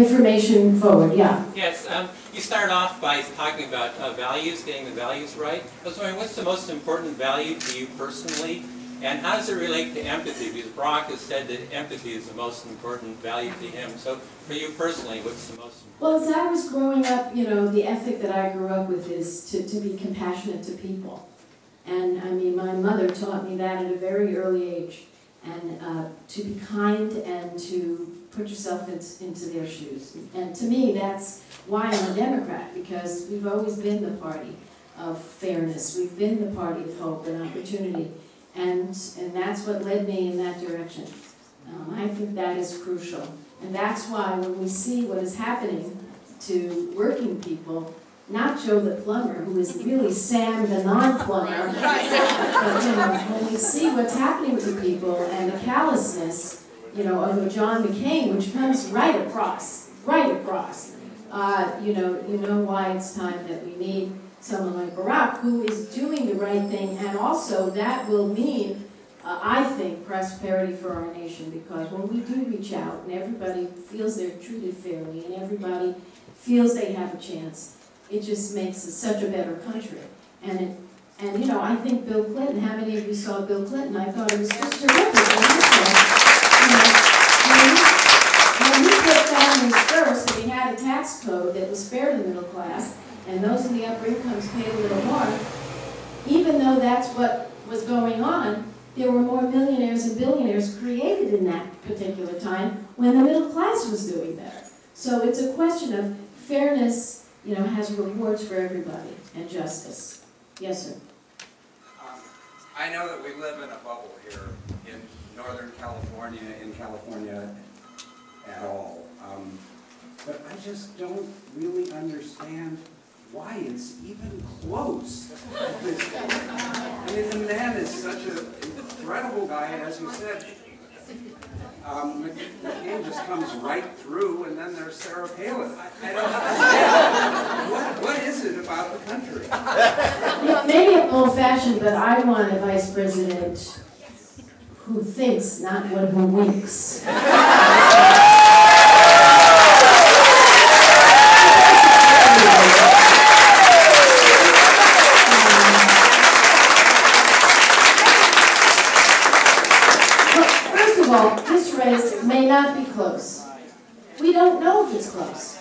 information forward, yeah. Yes, you start off by talking about values, getting the values right. I was wondering, what's the most important value to you personally, and how does it relate to empathy? Because Brock has said that empathy is the most important value to him. So for you personally, what's the most important? Well, as I was growing up, you know, the ethic that I grew up with is to be compassionate to people. And I mean, my mother taught me that at a very early age. And to be kind and to put yourself into their shoes. And to me, that's why I'm a Democrat, because we've always been the party of fairness. We've been the party of hope and opportunity. And that's what led me in that direction. I think that is crucial. And that's why when we see what is happening to working people, not Joe the plumber, who is really Sam the non-plumber, but you know, when we see what's happening to people and the callousness, you know, of a John McCain, which comes right across, you know why it's time that we need someone like Barack, who is doing the right thing, and also that will mean, I think, prosperity for our nation, because when we do reach out and everybody feels they're treated fairly and everybody feels they have a chance, it just makes us such a better country. And you know, I think Bill Clinton, how many of you saw Bill Clinton? I thought it was just terrific. When he put families first, and he had a tax code that was fair to the middle class, and those in the upper incomes paid a little more, even though that's what was going on, there were more millionaires and billionaires created in that particular time when the middle class was doing better. So it's a question of fairness, you know, has rewards for everybody, and justice. Yes, sir. I know that we live in a bubble here in Northern California, in California at all. But I just don't really understand why it's even close. I mean, the man is such an incredible guy, and as you said, McCain just comes right through, and then there's Sarah Palin. I don't understand. What is it about the country? You know, maybe I'm old-fashioned, but I want a vice president who thinks, not one who winks. This race may not be close. We don't know if it's close.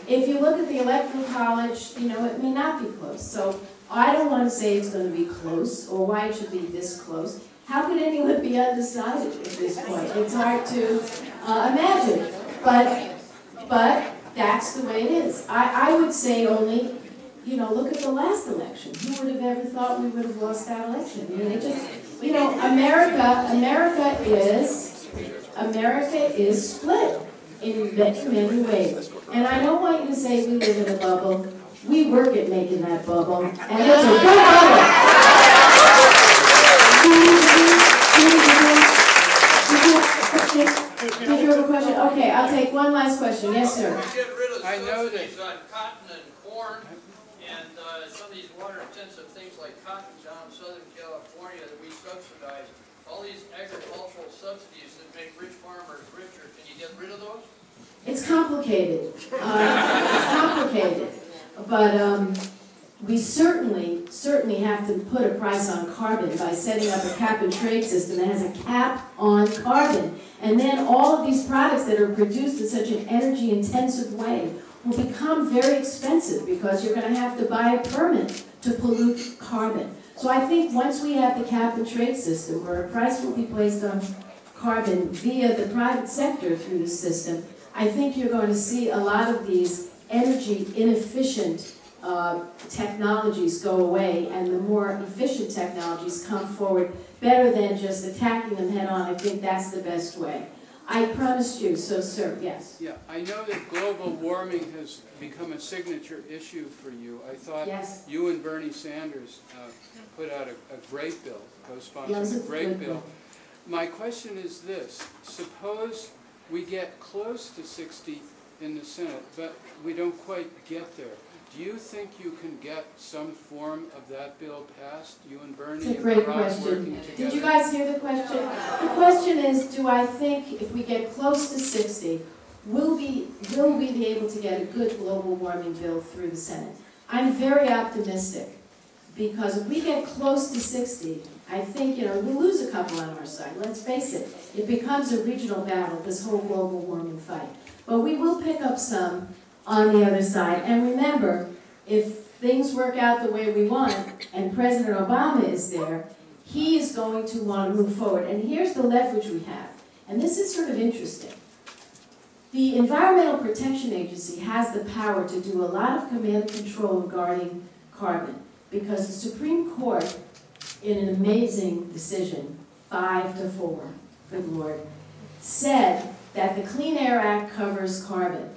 If you look at the Electoral College, you know, it may not be close. So I don't want to say it's going to be close or why it should be this close. How could anyone be undecided at this point? It's hard to imagine. But that's the way it is. I would say only, you know, look at the last election. Who would have ever thought we would have lost that election? I mean, they just, you know, America is split in many ways. And I don't want you to say we live in a bubble. We work at making that bubble, and it's a good bubble. Did you have a question? Okay, I'll take one last question. Yes, sir. I know that on cotton and corn and some of these water-intensive things like cotton down in Southern California that we subsidize. All these agricultural subsidies that make rich farmers richer, can you get rid of those? It's complicated. But we certainly have to put a price on carbon by setting up a cap and trade system that has a cap on carbon. And then all of these products that are produced in such an energy-intensive way will become very expensive because you're going to have to buy a permit to pollute carbon. So I think once we have the cap and trade system, where a price will be placed on carbon via the private sector through the system, I think you're going to see a lot of these energy inefficient technologies go away, and the more efficient technologies come forward better than just attacking them head on. I think that's the best way. I promised you, so sir, yes. Yeah, I know that global warming has become a signature issue for you. I thought yes. You and Bernie Sanders put out a great bill, co-sponsored a great bill. My question is this: suppose we get close to 60 in the Senate, but we don't quite get there. Do you think you can get some form of that bill passed? You and Bernie and Barack working together? Did you guys hear the question? The question is, do I think if we get close to 60, will we be able to get a good global warming bill through the Senate? I'm very optimistic, because if we get close to 60, I think, we'll lose a couple on our side. Let's face it. It becomes a regional battle, this whole global warming fight. But we will pick up some on the other side. And remember, if things work out the way we want, and President Obama is there, he is going to want to move forward. And here's the leverage we have. And this is sort of interesting. The Environmental Protection Agency has the power to do a lot of command and control regarding carbon, because the Supreme Court, in an amazing decision, 5-4, good Lord, said that the Clean Air Act covers carbon,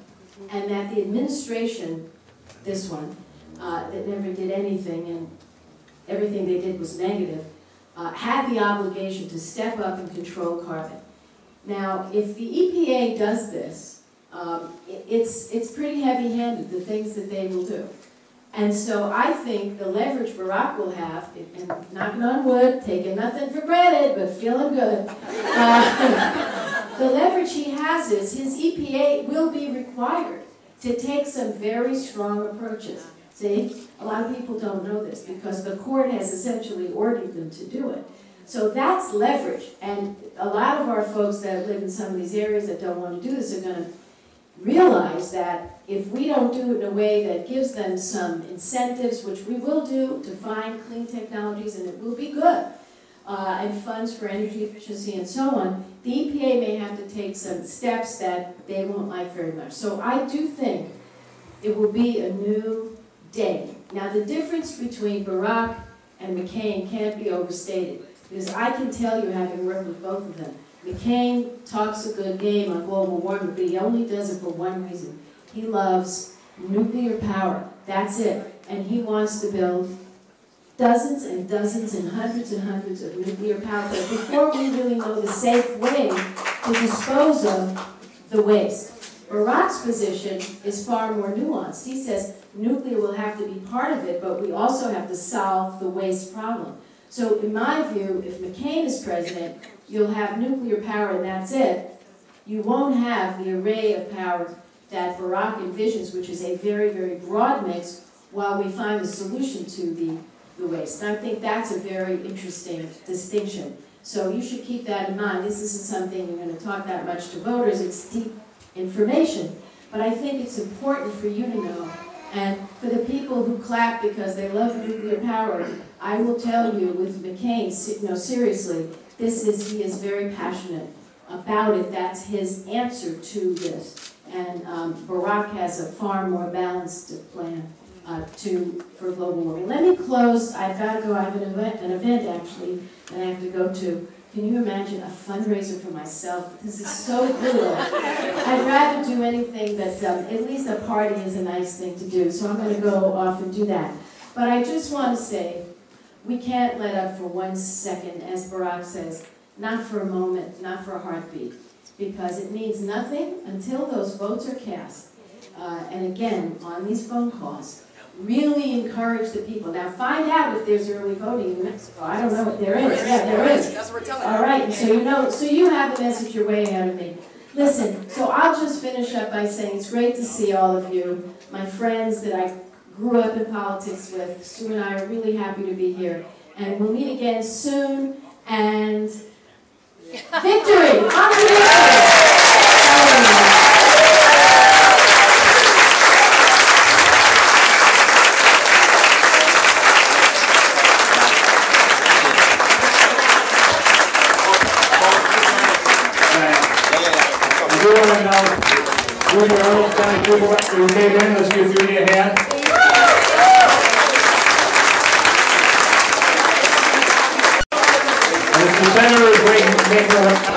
and that the administration, this one, that never did anything, and everything they did was negative, had the obligation to step up and control carbon. Now, if the EPA does this, it's pretty heavy-handed, the things that they will do. And so I think the leverage Barack will have, and knocking on wood, taking nothing for granted, but feeling good, the leverage he has is his EPA will be required to take some very strong approaches. See, a lot of people don't know this because the court has essentially ordered them to do it. So that's leverage, and a lot of our folks that live in some of these areas that don't want to do this are going to realize that if we don't do it in a way that gives them some incentives, which we will do to find clean technologies, and it will be good, and funds for energy efficiency and so on, the EPA may have to take some steps that they won't like very much. So I do think it will be a new day. Now the difference between Barack and McCain can't be overstated, because I can tell you, having worked with both of them, McCain talks a good game on global warming, but he only does it for one reason. He loves nuclear power. That's it. And he wants to build dozens and dozens and hundreds of nuclear power plants before we really know the safe way to dispose of the waste. Barack's position is far more nuanced. He says nuclear will have to be part of it, but we also have to solve the waste problem. So in my view, if McCain is president, you'll have nuclear power and that's it. You won't have the array of power that Barack envisions, which is a very, very broad mix, while we find a solution to the waste. And I think that's a very interesting distinction. So you should keep that in mind. This isn't something you're going to talk that much to voters. It's deep information. But I think it's important for you to know. And for the people who clap because they love nuclear power, I will tell you with McCain, seriously, he is very passionate about it. That's his answer to this. And Barack has a far more balanced plan for global warming. Let me close. I've got to go. I have an event actually that I have to go to. Can you imagine a fundraiser for myself? This is so brutal. I'd rather do anything, but at least a party is a nice thing to do. So I'm going to go off and do that. But I just want to say, we can't let up for 1 second, as Barack says, not for a moment, not for a heartbeat, because it means nothing until those votes are cast. And again, on these phone calls, really encourage the people. Now find out if there's early voting in Mexico. I don't know if there is. Yeah, there is. That's what we're telling All right, so you have the message. You're way ahead of me. Listen, so I'll just finish up by saying it's great to see all of you, my friends that I grew up in politics with. Sue and I are really happy to be here. And we'll meet again soon. And victory! Junior Earl County people who came in, let's give Judy a hand. And the senator is waiting to make her